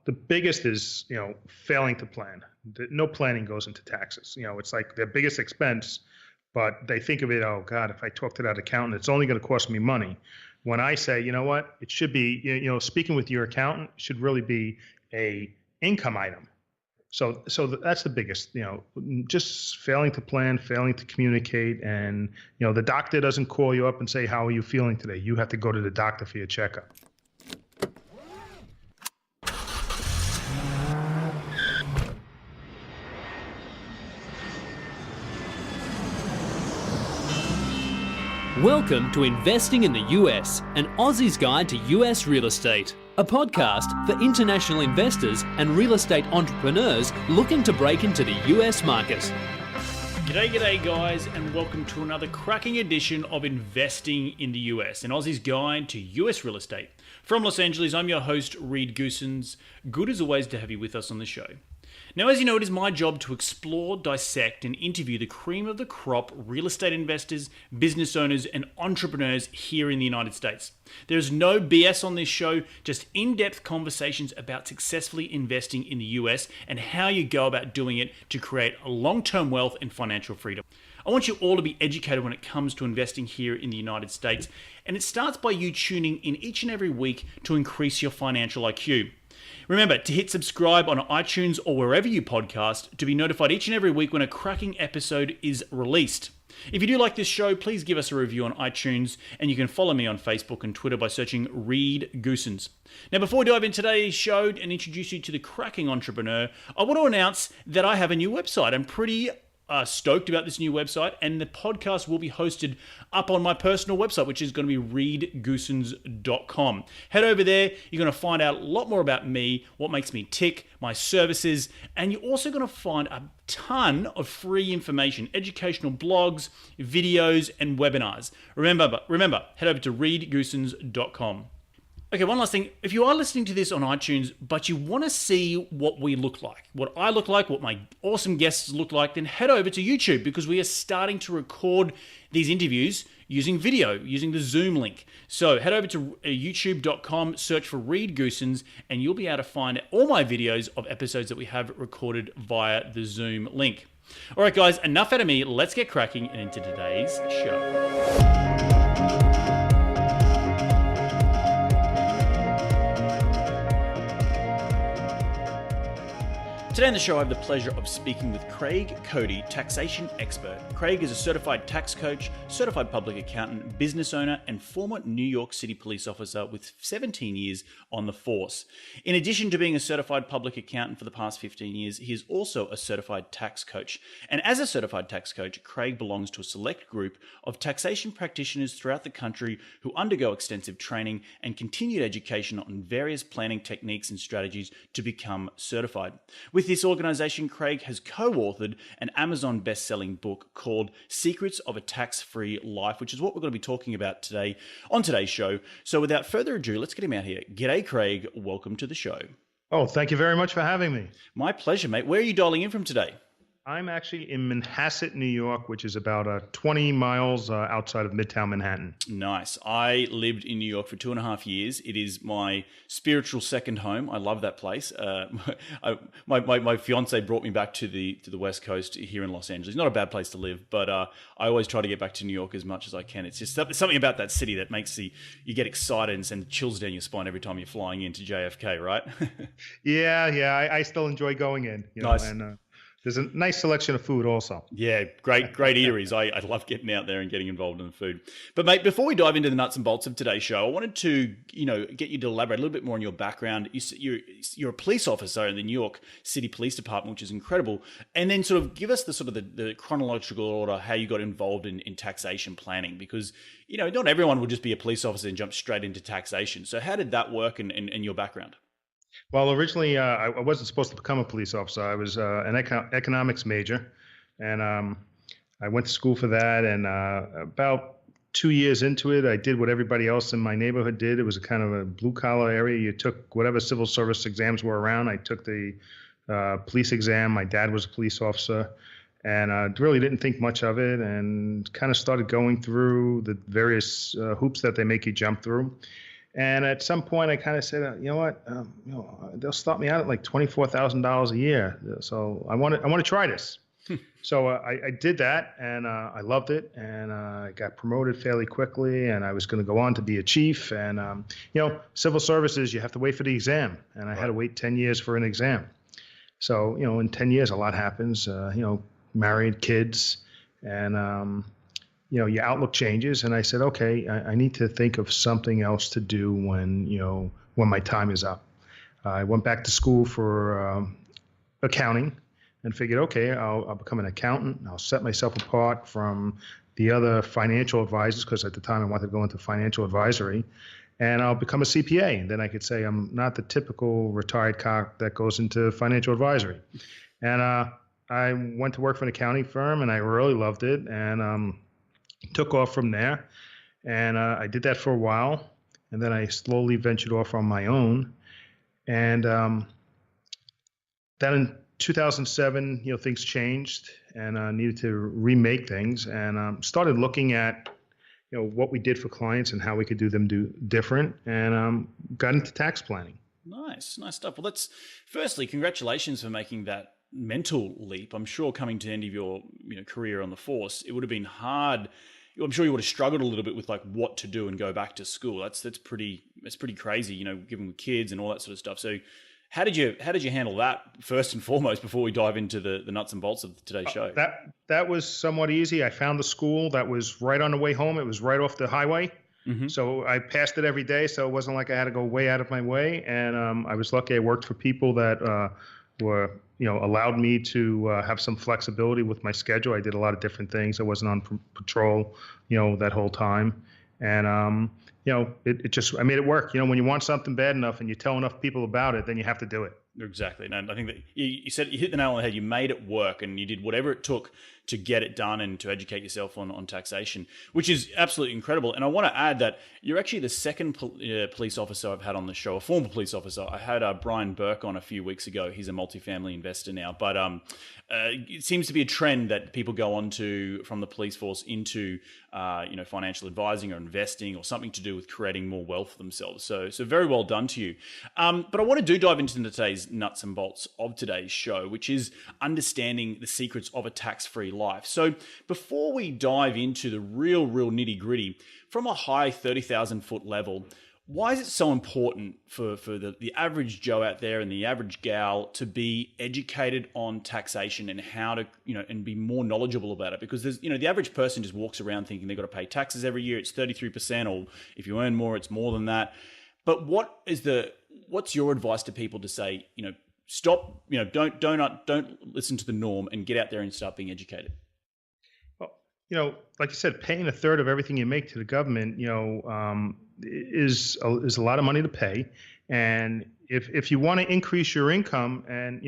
the biggest is, failing to plan. No planning goes into taxes. It's like their biggest expense, but they think of it, oh God, if I talk to that accountant, it's only going to cost me money. When I say, you know what, it should be, speaking with your accountant should really be a income item. So that's the biggest, just failing to plan, failing to communicate. And, the doctor doesn't call you up and say, how are you feeling today? You have to go to the doctor for your checkup. Welcome to Investing in the US, an Aussie's Guide to US Real Estate, a podcast for international investors and real estate entrepreneurs looking to break into the US market. G'day guys, and welcome to another cracking edition of Investing in the US, an Aussie's Guide to US Real Estate. From Los Angeles, I'm your host, Reed Goosens. Good as always to have you with us on the show. Now, as you know, it is my job to explore, dissect, and interview the cream of the crop real estate investors, business owners, and entrepreneurs here in the United States. There is no BS on this show, just in-depth conversations about successfully investing in the US and how you go about doing it to create a long-term wealth and financial freedom. I want you all to be educated when it comes to investing here in the United States, and it starts by you tuning in each and every week to increase your financial IQ. Remember to hit subscribe on iTunes or wherever you podcast to be notified each and every week when a cracking episode is released. If you do like this show, please give us a review on iTunes, and you can follow me on Facebook and Twitter by searching Reed Goosens. Now, before we dive into today's show and introduce you to the cracking entrepreneur, I want to announce that I have a new website. I'm pretty stoked about this new website, and the podcast will be hosted up on my personal website, which is going to be reedgoosens.com. Head over there. You're going to find out a lot more about me, what makes me tick, my services, and you're also going to find a ton of free information, educational blogs, videos, and webinars. Remember, head over to reedgoosens.com. Okay, one last thing. If you are listening to this on iTunes, but you want to see what we look like, what I look like, what my awesome guests look like, then head over to YouTube, because we are starting to record these interviews using video, using the Zoom link. So head over to youtube.com, search for Reed Goosens, and you'll be able to find all my videos of episodes that we have recorded via the Zoom link. All right, guys, enough out of me. Let's get cracking and into today's show. Today on the show, I have the pleasure of speaking with Cody, taxation expert. Craig is a certified tax coach, certified public accountant, business owner, and former New York City police officer with 17 years on the force. In addition to being a certified public accountant for the past 15 years, he is also a certified tax coach. And as a certified tax coach, Craig belongs to a select group of taxation practitioners throughout the country who undergo extensive training and continued education on various planning techniques and strategies to become certified. With this organization, Craig has co-authored an Amazon best-selling book called Secrets of a Tax-Free Life, which is what we're going to be talking about today on today's show. So without further ado, let's get him out here. G'day, Craig. Welcome to the show. Oh, thank you very much for having me. My pleasure, mate. Where are you dialing in from today? I'm actually in Manhasset, New York, which is about 20 miles outside of Midtown Manhattan. Nice. I lived in New York for 2.5 years. It is my spiritual second home. I love that place. My fiance brought me back to the West Coast here in Los Angeles. Not a bad place to live, but I always try to get back to New York as much as I can. It's just something about that city that makes you get excited and send chills down your spine every time you're flying into JFK, right? Yeah. I still enjoy going in. Nice. And there's a nice selection of food also. Yeah, great eateries. I love getting out there and getting involved in the food. But mate, before we dive into the nuts and bolts of today's show, I wanted to, get you to elaborate a little bit more on your background. You're a police officer in the New York City Police Department, which is incredible. And then sort of give us the chronological order, how you got involved in taxation planning, because, not everyone would just be a police officer and jump straight into taxation. So how did that work and your background? Well, originally, I wasn't supposed to become a police officer. I was an economics major, and I went to school for that. And about 2 years into it, I did what everybody else in my neighborhood did. It was a kind of a blue-collar area. You took whatever civil service exams were around. I took the police exam. My dad was a police officer, and really didn't think much of it, and kind of started going through the various hoops that they make you jump through. And at some point, I kind of said, you know what, they'll start me out at like $24,000 a year. So I want to try this. So I did that, and I loved it, and I got promoted fairly quickly, and I was going to go on to be a chief. And civil services, you have to wait for the exam, and I had to wait 10 years for an exam. So in 10 years, a lot happens. Married, kids, and your outlook changes. And I said, okay, I need to think of something else to do when my time is up. I went back to school for accounting and figured, okay, I'll become an accountant. I'll set myself apart from the other financial advisors, because at the time I wanted to go into financial advisory, and I'll become a CPA. And then I could say I'm not the typical retired cop that goes into financial advisory. And I went to work for an accounting firm, and I really loved it, and took off from there. And I did that for a while, and then I slowly ventured off on my own. And then in 2007, things changed, and I needed to remake things, and started looking at, what we did for clients and how we could do different, and got into tax planning. Nice stuff. Well, firstly, congratulations for making that mental leap. I'm sure coming to the end of your career on the force, it would have been hard. I'm sure you would have struggled a little bit with like what to do and go back to school. That's pretty crazy, given with kids and all that sort of stuff. So how did you handle that first and foremost before we dive into the nuts and bolts of today's show? That was somewhat easy. I found the school that was right on the way home. It was right off the highway. Mm-hmm. So I passed it every day. So it wasn't like I had to go way out of my way. And I was lucky. I worked for people that were, allowed me to have some flexibility with my schedule. I did a lot of different things. I wasn't on patrol, that whole time. And, I made it work. When you want something bad enough and you tell enough people about it, then you have to do it. Exactly. And I think that you said, you hit the nail on the head. You made it work, and you did whatever it took to get it done and to educate yourself on taxation, which is absolutely incredible. And I want to add that you're actually the second police officer I've had on the show, a former police officer. I had Brian Burke on a few weeks ago. He's a multifamily investor now, but it seems to be a trend that people go on to from the police force into financial advising or investing or something to do with creating more wealth for themselves. So very well done to you. But I want to dive into today's nuts and bolts of today's show, which is understanding the secrets of a tax-free life. So before we dive into the real nitty gritty, from a high 30,000 foot level, why is it so important for the average Joe out there and the average gal to be educated on taxation and how to, and be more knowledgeable about it? Because there's, the average person just walks around thinking they've got to pay taxes every year. It's 33%, or if you earn more, it's more than that. But what's your advice to people to say, stop, don't listen to the norm and get out there and start being educated? Well, like you said, paying a third of everything you make to the government, is a lot of money to pay. And if you want to increase your income, and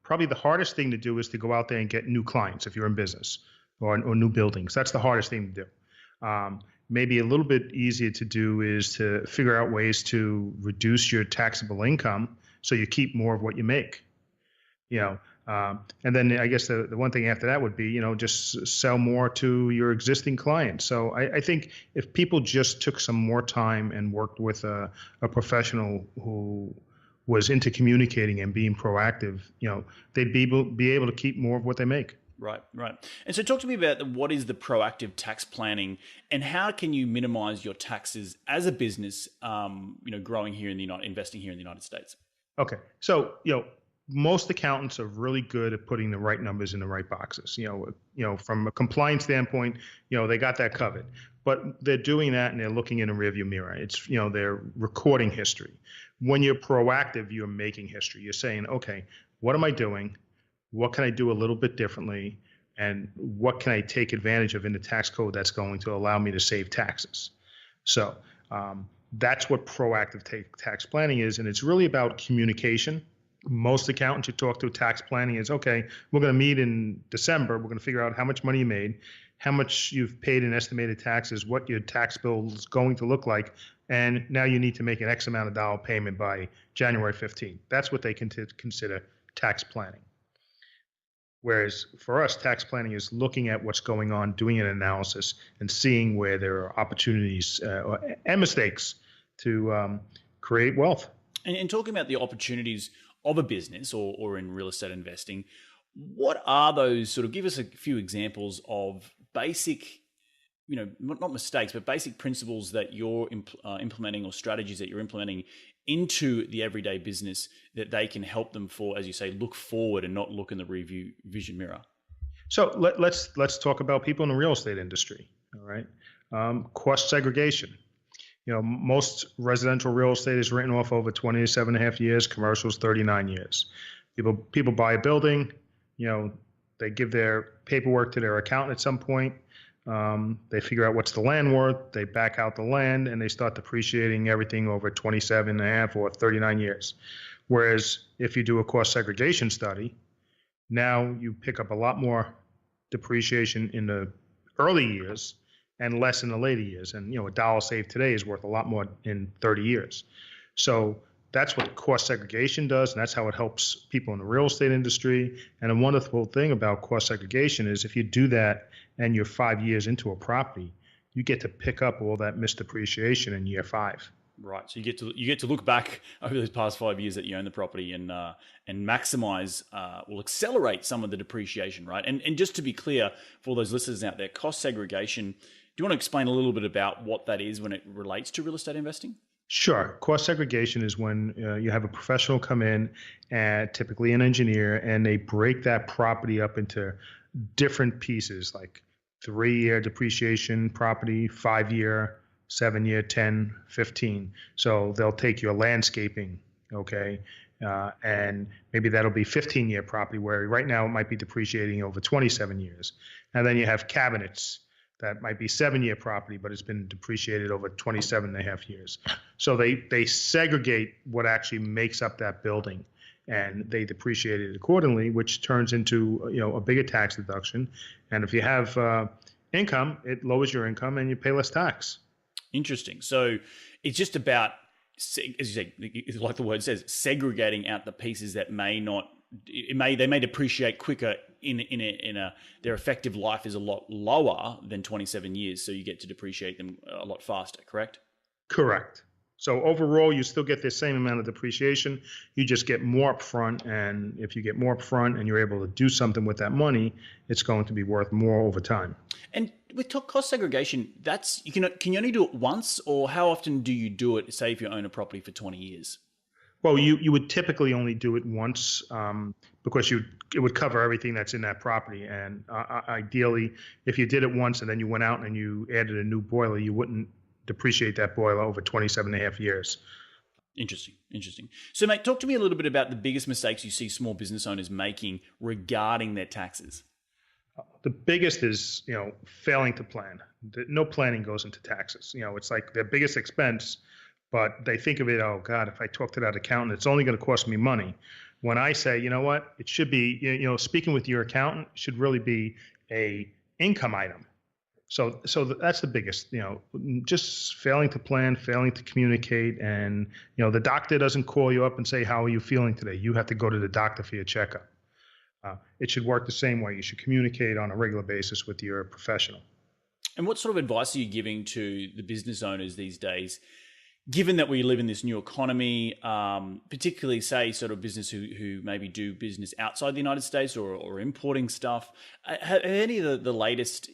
probably the hardest thing to do is to go out there and get new clients if you're in business, or new buildings. That's the hardest thing to do. Maybe a little bit easier to do is to figure out ways to reduce your taxable income so you keep more of what you make. And then I guess the one thing after that would be, just sell more to your existing clients. So I think if people just took some more time and worked with a professional who was into communicating and being proactive, they'd be able to keep more of what they make. Right. And so talk to me about what is the proactive tax planning, and how can you minimize your taxes as a business, growing here investing here in the United States? Okay. So, most accountants are really good at putting the right numbers in the right boxes. From a compliance standpoint, they got that covered. But they're doing that, and they're looking in a rearview mirror. It's, they're recording history. When you're proactive, you're making history. You're saying, okay, what am I doing? What can I do a little bit differently? And what can I take advantage of in the tax code that's going to allow me to save taxes? So that's what proactive tax planning is. And it's really about communication. Most accountants you talk to, tax planning is, okay, we're going to meet in December. We're going to figure out how much money you made, how much you've paid in estimated taxes, what your tax bill is going to look like. And now you need to make an X amount of dollar payment by January 15th. That's what they consider tax planning. Whereas for us, tax planning is looking at what's going on, doing an analysis, and seeing where there are opportunities and mistakes to create wealth. And talking about the opportunities of a business or in real estate investing, what are those sort of, give us a few examples of basic, not mistakes, but basic principles that you're implementing or strategies that you're implementing into the everyday business that they can help them for, as you say, look forward and not look in the review vision mirror. So let's talk about people in the real estate industry. All right, cost segregation. Most residential real estate is written off over 27.5 years. Commercials 39 years. People buy a building. They give their paperwork to their accountant at some point. They figure out what's the land worth. They back out the land and they start depreciating everything over 27.5 or 39 years. Whereas if you do a cost segregation study, now you pick up a lot more depreciation in the early years and less in the later years. And, a dollar saved today is worth a lot more in 30 years. So that's what cost segregation does, and that's how it helps people in the real estate industry. And a wonderful thing about cost segregation is if you do that and you're 5 years into a property, you get to pick up all that missed depreciation in year 5. Right. So you get to look back over those past 5 years that you own the property and maximize, will accelerate some of the depreciation, right? And just to be clear for all those listeners out there, cost segregation, do you want to explain a little bit about what that is when it relates to real estate investing? Sure. Cost segregation is when you have a professional come in, and typically an engineer, and they break that property up into different pieces, like 3-year depreciation property, 5-year, 7-year, 10, 15. So they'll take your landscaping, okay, and maybe that'll be 15-year property where right now it might be depreciating over 27 years. And then you have cabinets that might be 7-year property, but it's been depreciated over 27.5 years. So they segregate what actually makes up that building, and they depreciate it accordingly, which turns into a bigger tax deduction. And if you have income, it lowers your income and you pay less tax. Interesting. So it's just about, as you say, like the word says, segregating out the pieces that may not, they may depreciate quicker their effective life is a lot lower than 27 years. So you get to depreciate them a lot faster, correct? Correct. So overall, you still get the same amount of depreciation. You just get more upfront. And if you get more upfront and you're able to do something with that money, it's going to be worth more over time. And with cost segregation, can you only do it once, or how often do you do it, say if you own a property for 20 years? Well, you would typically only do it once because it would cover everything that's in that property. And ideally, if you did it once and then you went out and you added a new boiler, you wouldn't depreciate that boiler over 27.5 years. Interesting. So, mate, talk to me a little bit about the biggest mistakes you see small business owners making regarding their taxes. The biggest is, failing to plan. No planning goes into taxes. It's like their biggest expense, but they think of it, oh God, if I talk to that accountant, it's only going to cost me money. When I say, you know what, it should be, speaking with your accountant should really be a income item. So that's the biggest, just failing to plan, failing to communicate. And, the doctor doesn't call you up and say, how are you feeling today? You have to go to the doctor for your checkup. It should work the same way. You should communicate on a regular basis with your professional. And what sort of advice are you giving to the business owners these days, given that we live in this new economy, particularly, say, sort of business who maybe do business outside the United States or importing stuff? Have any of the latest,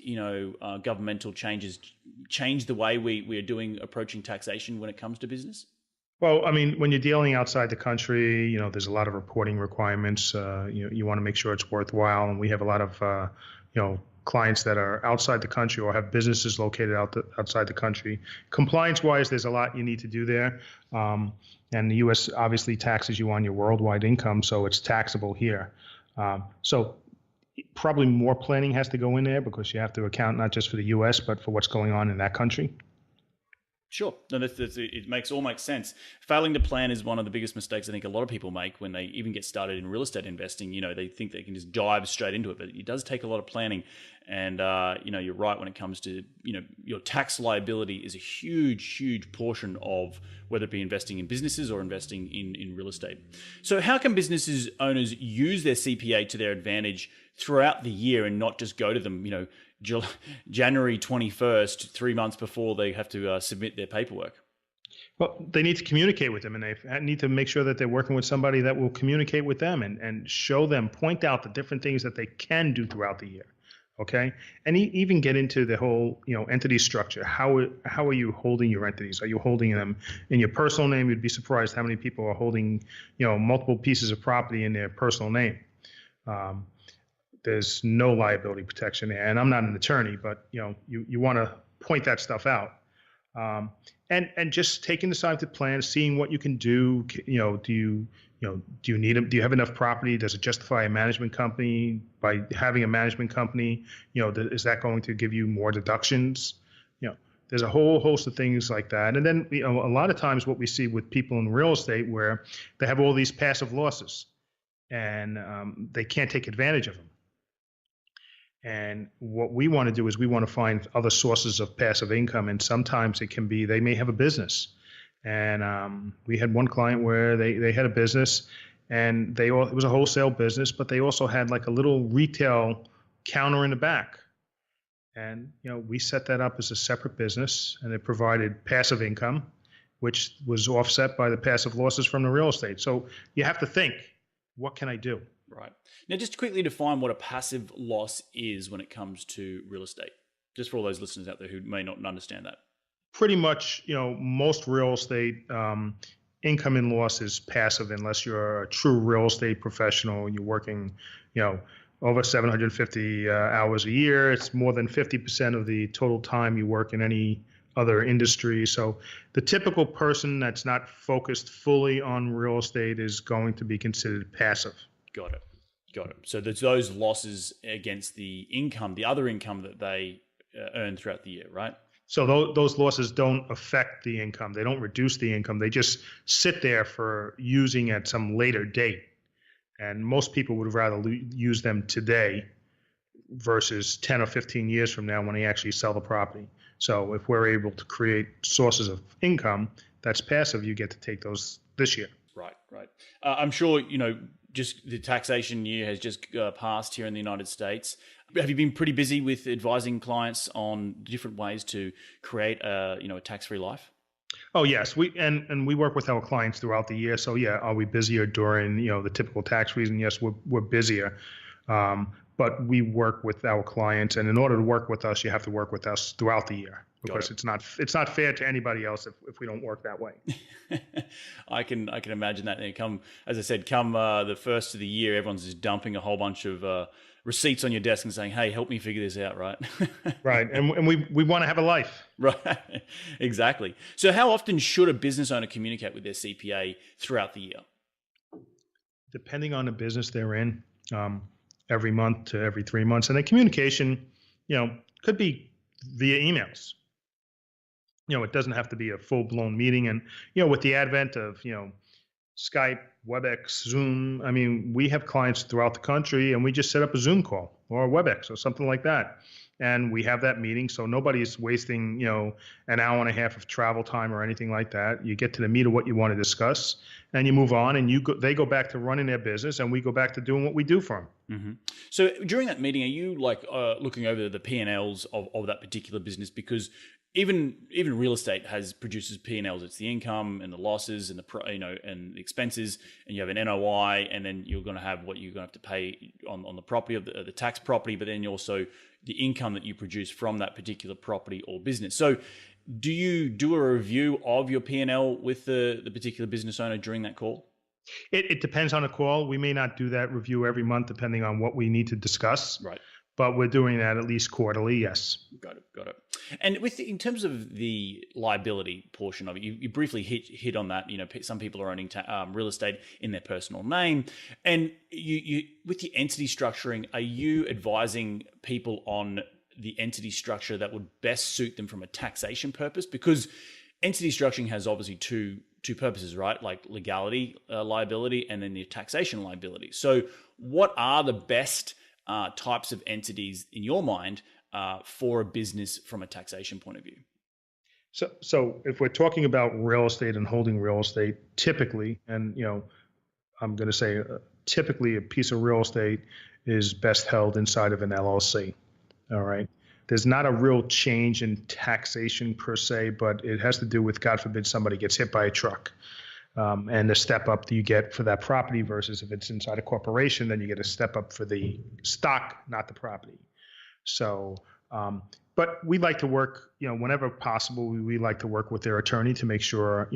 governmental changes changed the way we are approaching taxation when it comes to business? Well, I mean, when you're dealing outside the country, there's a lot of reporting requirements. You want to make sure it's worthwhile. And we have a lot of, clients that are outside the country or have businesses located outside the country. Compliance-wise, there's a lot you need to do there. And the U.S. obviously taxes you on your worldwide income, so it's taxable here. So probably more planning has to go in there because you have to account not just for the U.S., but for what's going on in that country. Sure. No, it makes sense. Failing to plan is one of the biggest mistakes I think a lot of people make when they even get started in real estate investing. They think they can just dive straight into it, but it does take a lot of planning. And, you're right when it comes to, your tax liability is a huge, huge portion of whether it be investing in businesses or investing in real estate. So how can businesses owners use their CPA to their advantage throughout the year and not just go to them, January 21st, 3 months before they have to submit their paperwork? Well, they need to communicate with them, and they need to make sure that they're working with somebody that will communicate with them and show them, point out the different things that they can do throughout the year. Okay, and even get into the whole, entity structure. How are you holding your entities? Are you holding them in your personal name? You'd be surprised how many people are holding, multiple pieces of property in their personal name. There's no liability protection there, and I'm not an attorney, but you want to point that stuff out. And just taking the time to plan, seeing what you can do. Do you have enough property? Does it justify a management company? By having a management company, is that going to give you more deductions? There's a whole host of things like that. And then, a lot of times what we see with people in real estate where they have all these passive losses and they can't take advantage of them. And what we want to do is we want to find other sources of passive income. And sometimes it can be they may have a business. And we had one client where they had a business and it was a wholesale business, but they also had like a little retail counter in the back. And, we set that up as a separate business and it provided passive income, which was offset by the passive losses from the real estate. So you have to think, what can I do? Right. Now, just quickly define what a passive loss is when it comes to real estate, just for all those listeners out there who may not understand that. Pretty much, most real estate income and loss is passive unless you're a true real estate professional and you're working, over 750 hours a year. It's more than 50% of the total time you work in any other industry. So the typical person that's not focused fully on real estate is going to be considered passive. Got it. So there's those losses against the income, the other income that they earn throughout the year, right? So those losses don't affect the income. They don't reduce the income. They just sit there for using at some later date. And most people would rather use them today versus 10 or 15 years from now when they actually sell the property. So if we're able to create sources of income that's passive, you get to take those this year. Right. I'm sure, just the taxation year has just passed here in the United States. Have you been pretty busy with advising clients on different ways to create a tax-free life? Oh yes, we work with our clients throughout the year. So yeah, are we busier during the typical tax season? Yes, we're busier, but we work with our clients, and in order to work with us, you have to work with us throughout the year because it's not fair to anybody else if we don't work that way. I can imagine that. And come the first of the year, everyone's just dumping a whole bunch of receipts on your desk and saying, "Hey, help me figure this out," right? Right, and we want to have a life. Right, exactly. So how often should a business owner communicate with their CPA throughout the year? Depending on the business they're in, every month to every 3 months. And the communication, could be via emails. It doesn't have to be a full-blown meeting. And, with the advent of, Skype, WebEx, Zoom, I mean, we have clients throughout the country and we just set up a Zoom call or a WebEx or something like that. And we have that meeting. So nobody's wasting, an hour and a half of travel time or anything like that. You get to the meat of what you want to discuss and you move on and they go back to running their business and we go back to doing what we do for them. Mm-hmm. So during that meeting, are you looking over the P&Ls of that particular business? Because even real estate produces P&Ls. It's the income and the losses and and the expenses, and you have an NOI, and then you're going to have what you're going to have to pay on the property of the tax property, but then also the income that you produce from that particular property or business. So do you do a review of your P&L with the particular business owner during that call? It depends on the call. We may not do that review every month depending on what we need to discuss. Right. But we're doing that at least quarterly, yes. Got it. And in terms of the liability portion of it, you briefly hit on that. Some people are owning real estate in their personal name, and you with the entity structuring, are you advising people on the entity structure that would best suit them from a taxation purpose? Because entity structuring has obviously two purposes, right? Like legality liability, and then the taxation liability. So, what are the best types of entities in your mind for a business from a taxation point of view? So if we're talking about real estate and holding real estate, typically, and I'm going to say typically a piece of real estate is best held inside of an LLC. All right. there's not a real change in taxation per se, but it has to do with, God forbid, somebody gets hit by a truck. And the step up that you get for that property versus if it's inside a corporation, then you get a step up for the stock, not the property. So, but we like to work, whenever possible, we like to work with their attorney to make sure,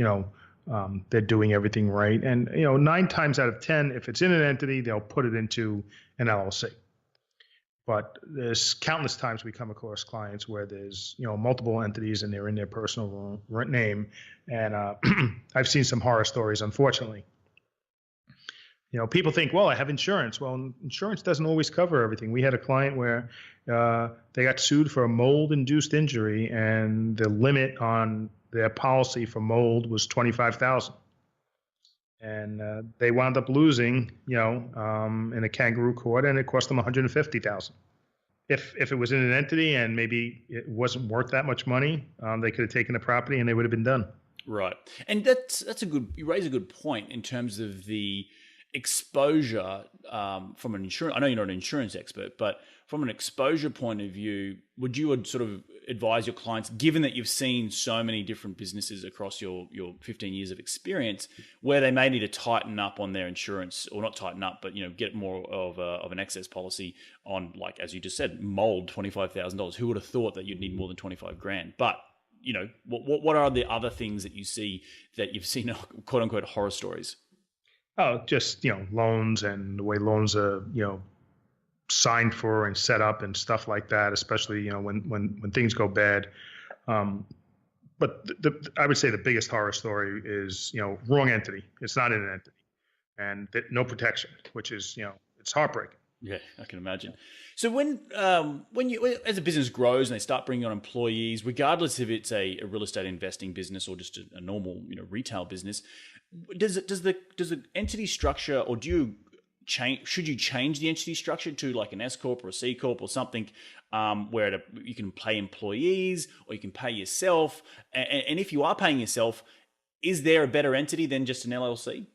they're doing everything right. And, 9 times out of 10, if it's in an entity, they'll put it into an LLC. But there's countless times we come across clients where there's, multiple entities and they're in their personal name. And I've seen some horror stories, unfortunately. People think, well, I have insurance. Well, insurance doesn't always cover everything. We had a client where they got sued for a mold-induced injury, and the limit on their policy for mold was $25,000. And they wound up losing, in a kangaroo court, and it cost them $150,000. If it was in an entity and maybe it wasn't worth that much money, they could have taken the property and they would have been done. Right, and you raise a good point in terms of the exposure from an insurance. I know you're not an insurance expert, but from an exposure point of view, would you sort of advise your clients, given that you've seen so many different businesses across your 15 years of experience, where they may need to tighten up on their insurance, or not tighten up, but get more of an excess policy on, like as you just said, mold, $25,000. Who would have thought that you'd need more than $25,000? But what are the other things that you see that you've seen, quote unquote, horror stories? Oh, just, loans and the way loans are, signed for and set up and stuff like that, especially, when things go bad. But I would say the biggest horror story is, wrong entity. It's not in an entity, and no protection, which is, it's heartbreaking. Yeah, I can imagine. So when you, as a business grows and they start bringing on employees, regardless if it's a real estate investing business or just a normal, retail business, does the entity structure, or should you change the entity structure to like an S corp or a C corp or something, where you can pay employees or you can pay yourself? And if you are paying yourself, is there a better entity than just an LLC?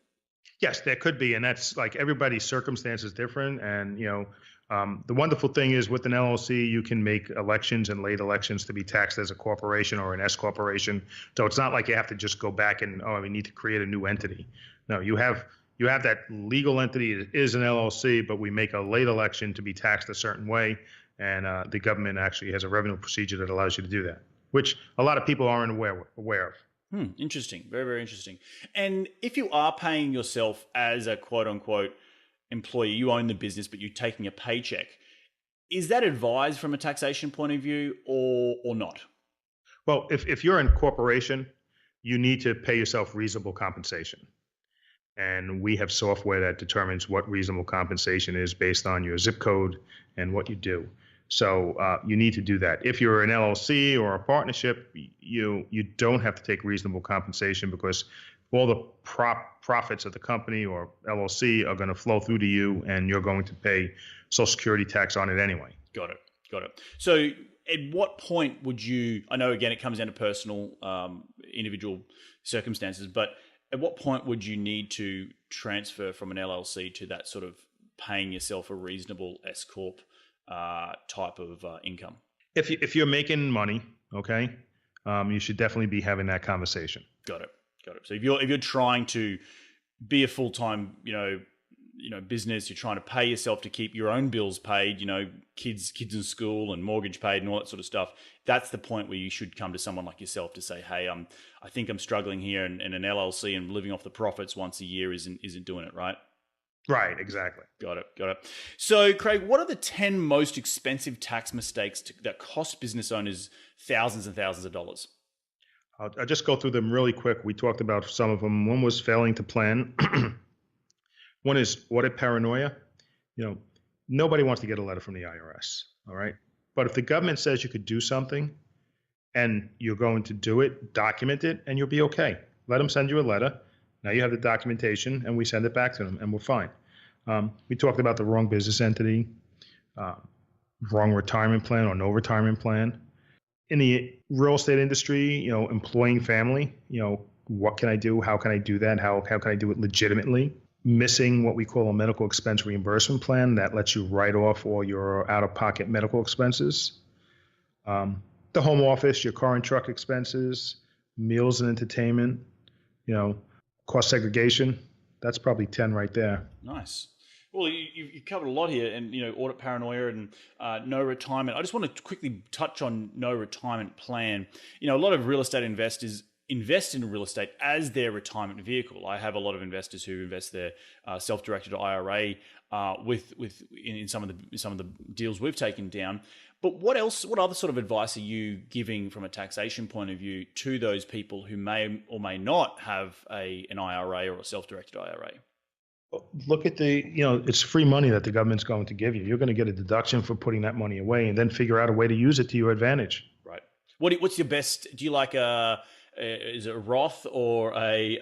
Yes, there could be, and that's like everybody's circumstance is different. And the wonderful thing is with an LLC, you can make elections and late elections to be taxed as a corporation or an S corporation. So it's not like you have to just go back and we need to create a new entity. No, you have that legal entity. It is an LLC, but we make a late election to be taxed a certain way, and the government actually has a revenue procedure that allows you to do that, which a lot of people aren't aware of. Interesting. Very, very interesting. And if you are paying yourself as a quote unquote employee, you own the business, but you're taking a paycheck, is that advised from a taxation point of view or not? Well, if you're in corporation, you need to pay yourself reasonable compensation. And we have software that determines what reasonable compensation is based on your zip code and what you do. So you need to do that. If you're an LLC or a partnership, you don't have to take reasonable compensation, because all the profits of the company or LLC are going to flow through to you, and you're going to pay Social Security tax on it anyway. Got it. So at what point would you, I know again it comes down to personal, individual circumstances, but at what point would you need to transfer from an LLC to that sort of paying yourself a reasonable S corp type of income? If you're making money, okay, you should definitely be having that conversation. Got it. So if you're trying to be a full-time, business, you're trying to pay yourself to keep your own bills paid, kids in school and mortgage paid and all that sort of stuff, that's the point where you should come to someone like yourself to say, hey, I think I'm struggling here, and an LLC and living off the profits once a year isn't doing it, right? Right, exactly. Got it. So, Craig, what are the 10 most expensive tax mistakes that cost business owners thousands and thousands of dollars? I'll just go through them really quick. We talked about some of them. One was failing to plan. One is audit paranoia. Nobody wants to get a letter from the IRS, all right? But if the government says you could do something and you're going to do it, document it, and you'll be okay. Let them send you a letter. Now you have the documentation, and we send it back to them, and we're fine. We talked about the wrong business entity, wrong retirement plan or no retirement plan. In the real estate industry, employing family, what can I do? How can I do that? How can I do it legitimately? Missing what we call a medical expense reimbursement plan that lets you write off all your out-of-pocket medical expenses. The home office, your car and truck expenses, meals and entertainment, you know, cost segregation. That's probably 10 right there. Nice. Well, you covered a lot here, and audit paranoia and no retirement. I just want to quickly touch on no retirement plan. A lot of real estate investors invest in real estate as their retirement vehicle. I have a lot of investors who invest their self-directed IRA in some of the deals we've taken down. But what else? What other sort of advice are you giving from a taxation point of view to those people who may or may not have an IRA or a self-directed IRA? Look at it's free money that the government's going to give you. You're going to get a deduction for putting that money away and then figure out a way to use it to your advantage. Right. What's your best? Do you like is it a Roth or I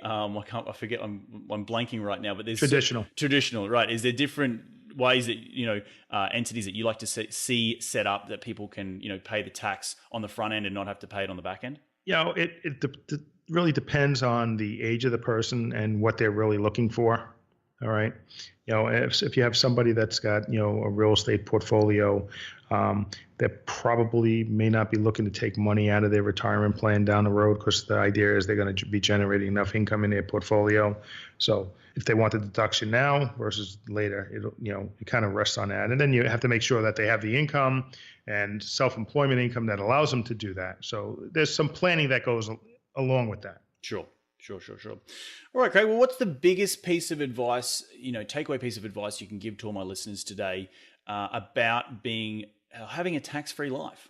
forget, I'm blanking right now, but there's traditional, right? Is there different ways that, entities that you like to see set up that people can, pay the tax on the front end and not have to pay it on the back end? It really depends on the age of the person and what they're really looking for. All right. If you have somebody that's got, a real estate portfolio, they probably may not be looking to take money out of their retirement plan down the road, because the idea is they're going to be generating enough income in their portfolio. So if they want the deduction now versus later, it kind of rests on that. And then you have to make sure that they have the income and self-employment income that allows them to do that. So there's some planning that goes along with that. Sure. All right, Craig. Well, what's the biggest piece of advice, takeaway piece of advice you can give to all my listeners today about having a tax-free life?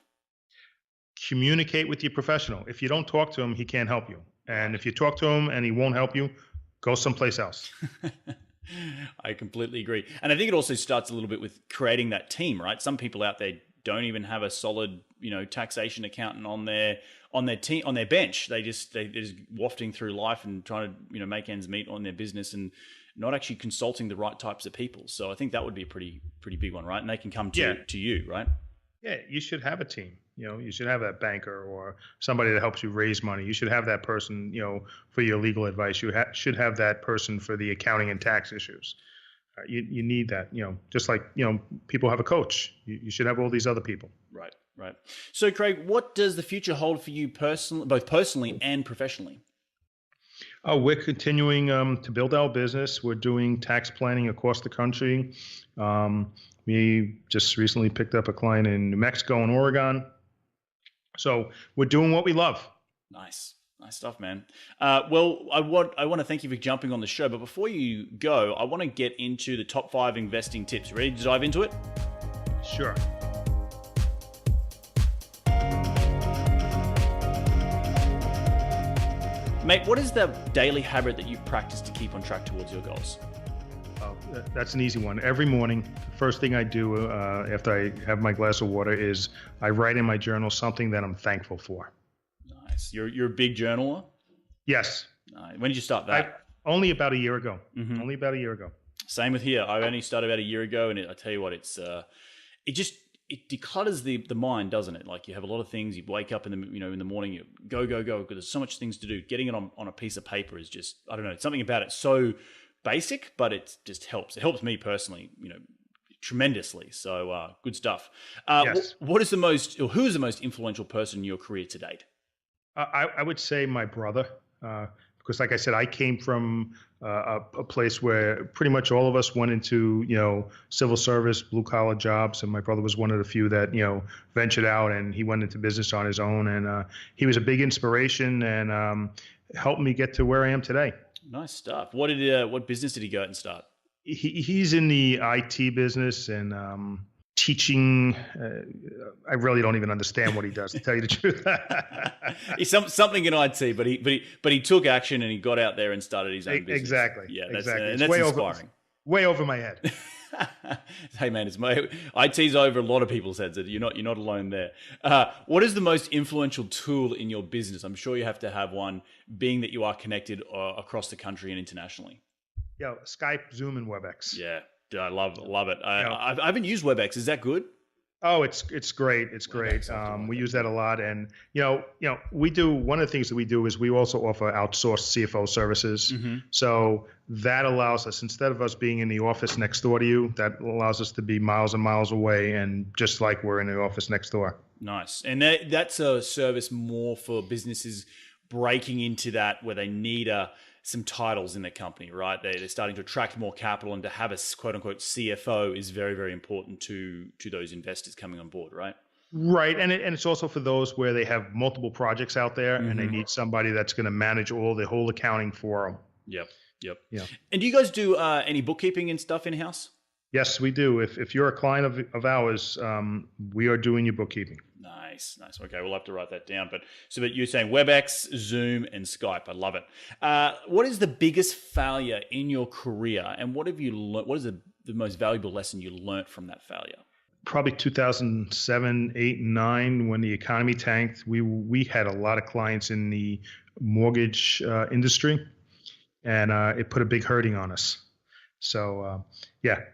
Communicate with your professional. If you don't talk to him, he can't help you. And if you talk to him and he won't help you, go someplace else. I completely agree. And I think it also starts a little bit with creating that team, right? Some people out there don't even have a solid, taxation accountant on their team, on their bench. They're just wafting through life and trying to, make ends meet on their business and not actually consulting the right types of people. So I think that would be a pretty big one, right? And they can come to you, right? Yeah, you should have a team. You should have that banker or somebody that helps you raise money. You should have that person, for your legal advice. You should have that person for the accounting and tax issues. You need that, just like, people have a coach. You should have all these other people. Right. So, Craig, what does the future hold for you personally, both personally and professionally? We're continuing to build our business. We're doing tax planning across the country. We just recently picked up a client in New Mexico and Oregon. So we're doing what we love. Nice stuff, man. Well, I want to thank you for jumping on the show. But before you go, I want to get into the top 5 investing tips. Ready to dive into it? Sure. Mate, what is the daily habit that you've practiced to keep on track towards your goals? That's an easy one. Every morning, the first thing I do after I have my glass of water is I write in my journal something that I'm thankful for. Nice. You're a big journaler? Yes. When did you start that? Only about a year ago. Mm-hmm. Only about a year ago. Same with here. I only started about a year ago, and I tell you what, it declutters the mind, doesn't it? Like, you have a lot of things. You wake up in the morning, you go, because there's so much things to do. Getting it on a piece of paper is just, I don't know, something about it so basic, but it just helps. It helps me personally, tremendously. So good stuff. Yes. Who is the most influential person in your career to date? I would say my brother, because like I said, I came from a place where pretty much all of us went into, civil service, blue collar jobs. And my brother was one of the few that, ventured out, and he went into business on his own. And he was a big inspiration and helped me get to where I am today. Nice stuff. What business did he go out and start? He's in the IT business and teaching. I really don't even understand what he does, to tell you the truth. He's something in IT, but he took action and he got out there and started his own business. Exactly. Yeah, exactly. And that's inspiring. Way over my head. Hey man, IT's over a lot of people's heads. You're not alone there. What is the most influential tool in your business? I'm sure you have to have one, being that you are connected across the country and internationally. Skype, Zoom, and WebEx. Yeah, I love it. I haven't used WebEx. Is that good? Oh, it's great. It's great. We use that a lot, and we do one of the things that we do is we also offer outsourced CFO services. So that allows us, instead of us being in the office next door to you, that allows us to be miles and miles away, and just like we're in the office next door. Nice. And that's a service more for businesses breaking into that where they need some titles in their company, right? They're starting to attract more capital, and to have a quote unquote CFO is very, very important to those investors coming on board, right? Right, and it's also for those where they have multiple projects out there, and they need somebody that's going to manage the whole accounting for them. Yep. Yeah. And do you guys do any bookkeeping and stuff in-house? Yes, we do. If you're a client of ours, we are doing your bookkeeping. Nice. Okay, we'll have to write that down. But you're saying WebEx, Zoom, and Skype. I love it. What is the biggest failure in your career, and what have you learned? What is the most valuable lesson you learned from that failure? Probably 2007, 8, and 9, when the economy tanked. We had a lot of clients in the mortgage industry, and it put a big hurting on us. So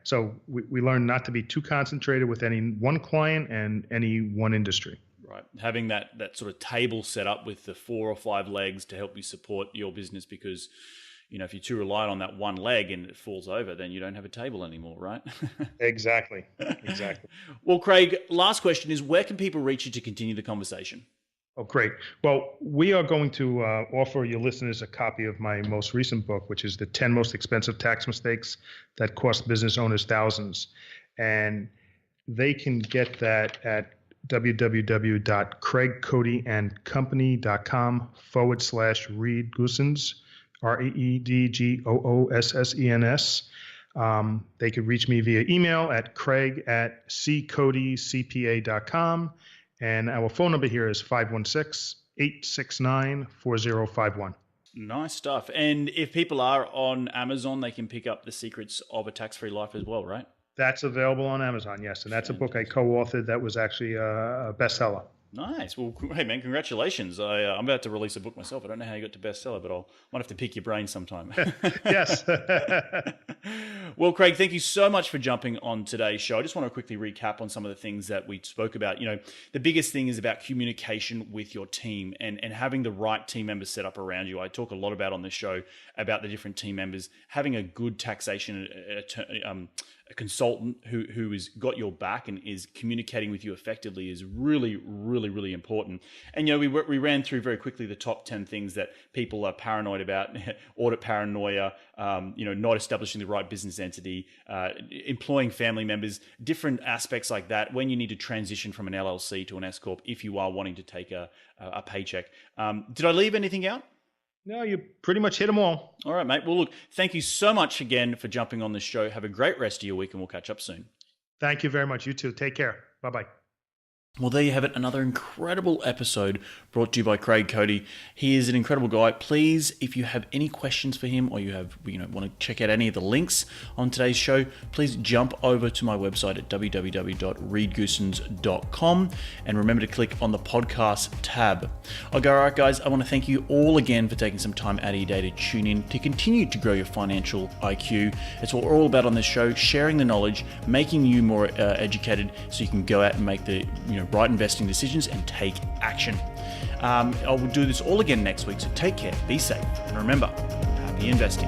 so we learned not to be too concentrated with any one client and any one industry. Right. Having that sort of table set up with the 4 or 5 legs to help you support your business, because if you're too reliant on that one leg and it falls over, then you don't have a table anymore, right? Exactly. Well, Craig, last question is, where can people reach you to continue the conversation? Oh, great. Well, we are going to offer your listeners a copy of my most recent book, which is the 10 most expensive tax mistakes that cost business owners thousands. And they can get that at www.craigcodyandcompany.com/Reed Goossens, REEDGOOSSENS. They could reach me via email at craig@ccodycpa.com. And our phone number here is 516-869-4051. Nice stuff. And if people are on Amazon, they can pick up The Secrets of a Tax-Free Life as well, right? That's available on Amazon, yes. And that's a book I co-authored that was actually a bestseller. Nice. Well, hey, man, congratulations. I'm about to release a book myself. I don't know how you got to bestseller, but might have to pick your brain sometime. Yes. Well, Craig, thank you so much for jumping on today's show. I just want to quickly recap on some of the things that we spoke about. The biggest thing is about communication with your team and having the right team members set up around you. I talk a lot about on this show about the different team members, having a good taxation a consultant who has got your back and is communicating with you effectively is really, really, really important. And we ran through very quickly the top 10 things that people are paranoid about: audit paranoia, not establishing the right business entity, employing family members, different aspects like that. When you need to transition from an LLC to an S corp, if you are wanting to take a paycheck. Did I leave anything out? No, you pretty much hit them all. All right, mate. Well, look, thank you so much again for jumping on the show. Have a great rest of your week, and we'll catch up soon. Thank you very much. You too. Take care. Bye-bye. Well, there you have it. Another incredible episode brought to you by Craig Cody. He is an incredible guy. Please, if you have any questions for him, or you want to check out any of the links on today's show, please jump over to my website at www.reedgoossens.com and remember to click on the podcast tab. Okay, all right, guys, I want to thank you all again for taking some time out of your day to tune in to continue to grow your financial IQ. It's what we're all about on this show: sharing the knowledge, making you more educated, so you can go out and make the right investing decisions and take action. I will do this all again next week, so take care, be safe, and remember, happy investing.